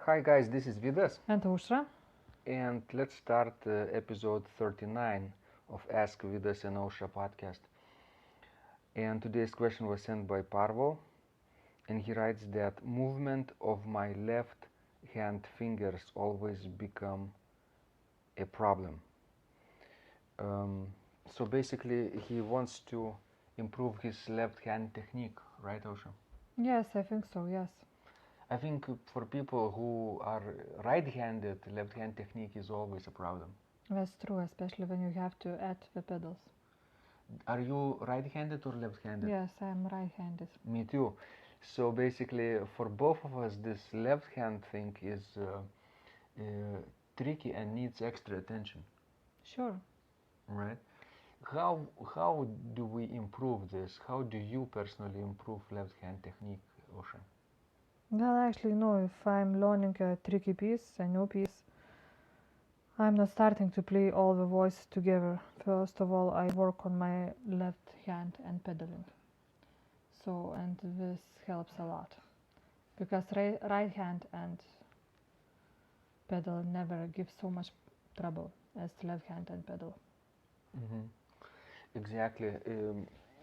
Hi guys, this is Vidas, And Ushra. and let's start episode 39 of Ask Vidas and Osha podcast. And today's question was sent by Parvo, and he writes that movement of my left hand fingers always become a problem. Um, so basically, he wants to improve his left hand technique, right, Osha? Yes, I think so, yes. I think for people who are right-handed, left-hand technique is always a problem. That's true, especially when you have to add the pedals. Are you right-handed or left-handed? Yes, I'm right-handed. Me too. So basically, for both of us, this left-hand thing is uh, tricky and needs extra attention, Sure. right? How how do we improve this? How do you personally improve left-hand technique, Osha? Well, actually, no, if I'm learning a tricky piece, a new piece, I'm not starting to play all the voices together. First of all, I work on my left hand and pedaling. So, and this helps a lot. Because right hand and pedal never give so much trouble as left hand and pedal. Mm-hmm. Exactly.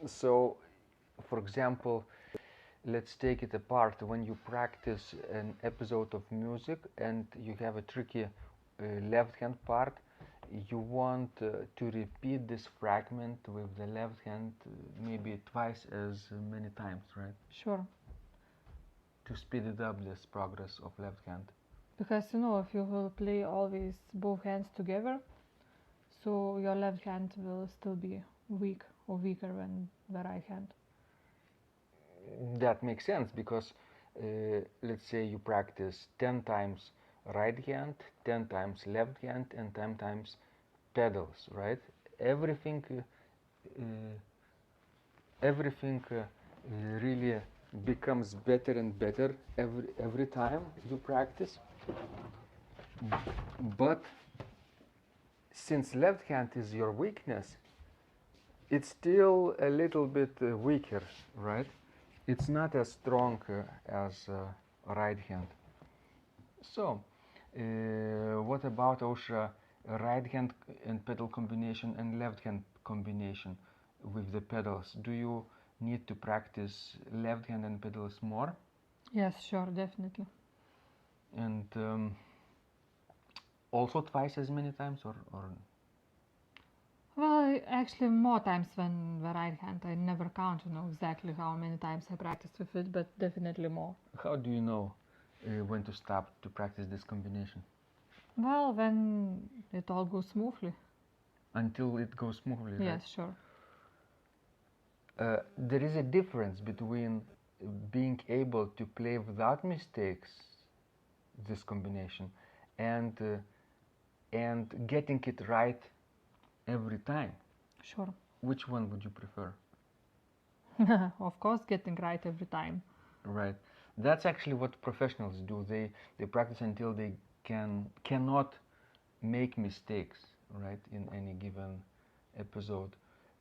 So, for example, let's take it apart. When you practice an episode of music and you have a tricky left hand part, you want to repeat this fragment with the left hand maybe twice as many times, right? Sure. To speed it up, this progress of left hand. Because if you will play always both hands together, so your left hand will still be weak or weaker than the right hand. That makes sense because let's say you practice 10 times right hand, 10 times left hand, and 10 times pedals, right? Everything, everything really becomes better and better every time you practice. But since left hand is your weakness, it's still a little bit weaker, right? It's not as strong as right hand. So, what about Osha right hand and pedal combination and left hand combination with the pedals? Do you need to practice left hand and pedals more? Yes, sure, definitely. And also twice as many times or Well, actually more times than the right hand. I never count, exactly how many times I practiced with it, but definitely more. how do you know when to stop to practice this combination? Well, when it all goes smoothly. Until it goes smoothly, right? Yes, sure. There is a difference between being able to play without mistakes this combination and getting it right every time. Sure. Which one would you prefer? Of course, getting right every time. Right. That's actually what professionals do. They practice until they cannot make mistakes, right, in any given episode.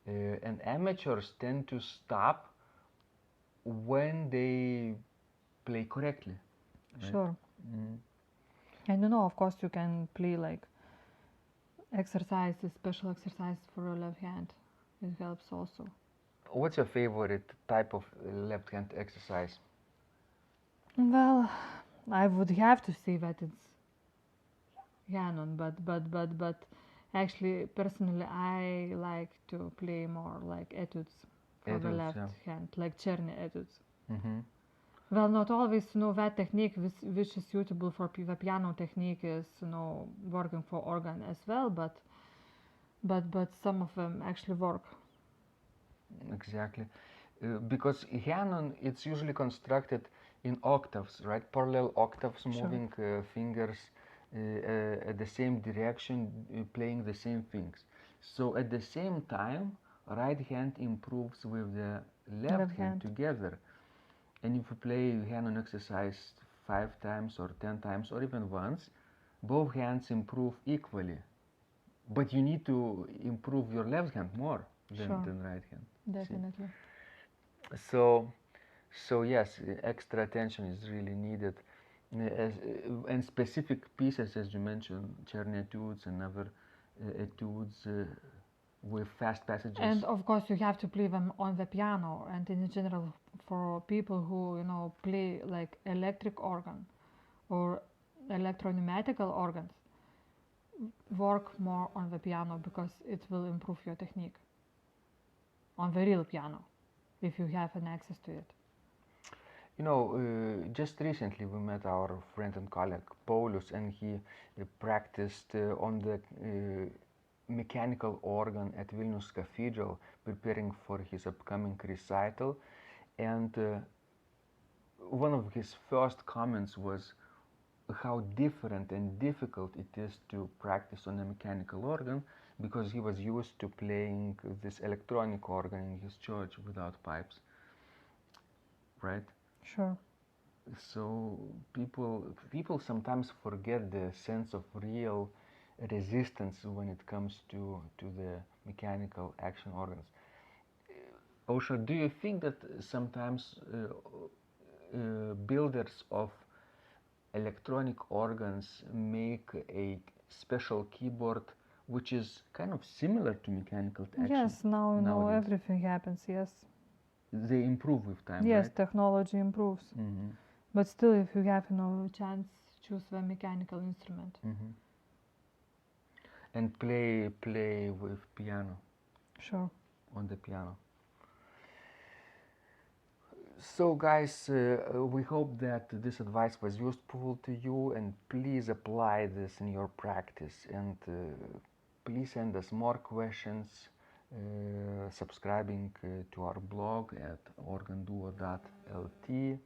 And amateurs tend to stop when they play correctly. Right? Sure. Mm. And of course, you can play like exercises, special exercises for your left hand. It helps also. What's your favorite type of left hand exercise? Well, I would have to say that it's Ganon, but actually, personally, I like to play more like etudes for the Etudes, left yeah. hand, like Czerny etudes. Mm-hmm. Well, not always, that technique which is suitable for the piano technique is, working for organ as well, but some of them actually work. Exactly. Because Hanon, it's usually constructed in octaves, right? Parallel octaves, Sure. moving fingers at the same direction, playing the same things. So at the same time, right hand improves with the left hand together. And if you play Hanon exercise 5 times or 10 times or even once, both hands improve equally. But you need to improve your left hand more than right hand. Definitely. So yes, extra attention is really needed. And specific pieces, as you mentioned, Czerny etudes and other etudes with fast passages. And of course, you have to play them on the piano. And in general, for people who play like electric organ or electro-pneumatical organs, work more on the piano because it will improve your technique on the real piano if you have an access to it. Just recently we met our friend and colleague Paulus, and he practiced on the mechanical organ at Vilnius Cathedral, preparing for his upcoming recital. And one of his first comments was how different and difficult it is to practice on a mechanical organ, because he was used to playing this electronic organ in his church without pipes, right? Sure. So people sometimes forget the sense of real resistance when it comes to the mechanical action organs. Osha, do you think that sometimes builders of electronic organs make a special keyboard which is kind of similar to mechanical action? Yes, now nowadays? everything happens, yes. They improve with time, Yes, right? technology improves. Mm-hmm. But still, if you have chance, choose the mechanical instrument. Mm-hmm. And play with piano. Sure. On the piano. So guys, we hope that this advice was useful to you, and please apply this in your practice, and please send us more questions, subscribing to our blog at organduo.lt.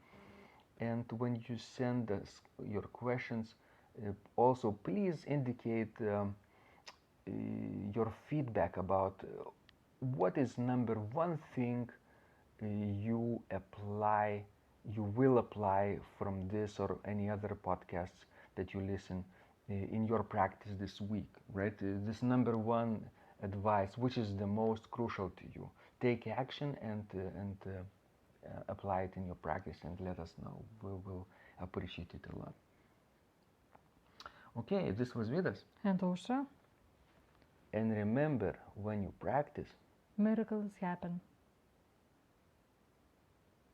And when you send us your questions, also please indicate your feedback about what is number one thing you will apply from this or any other podcasts that you listen in your practice this week, right? This number one advice, which is the most crucial to you. Take action and apply it in your practice, and let us know. We will appreciate it a lot. Okay, this was Vidas. And Ausra. And remember, when you practice, Miracles happen.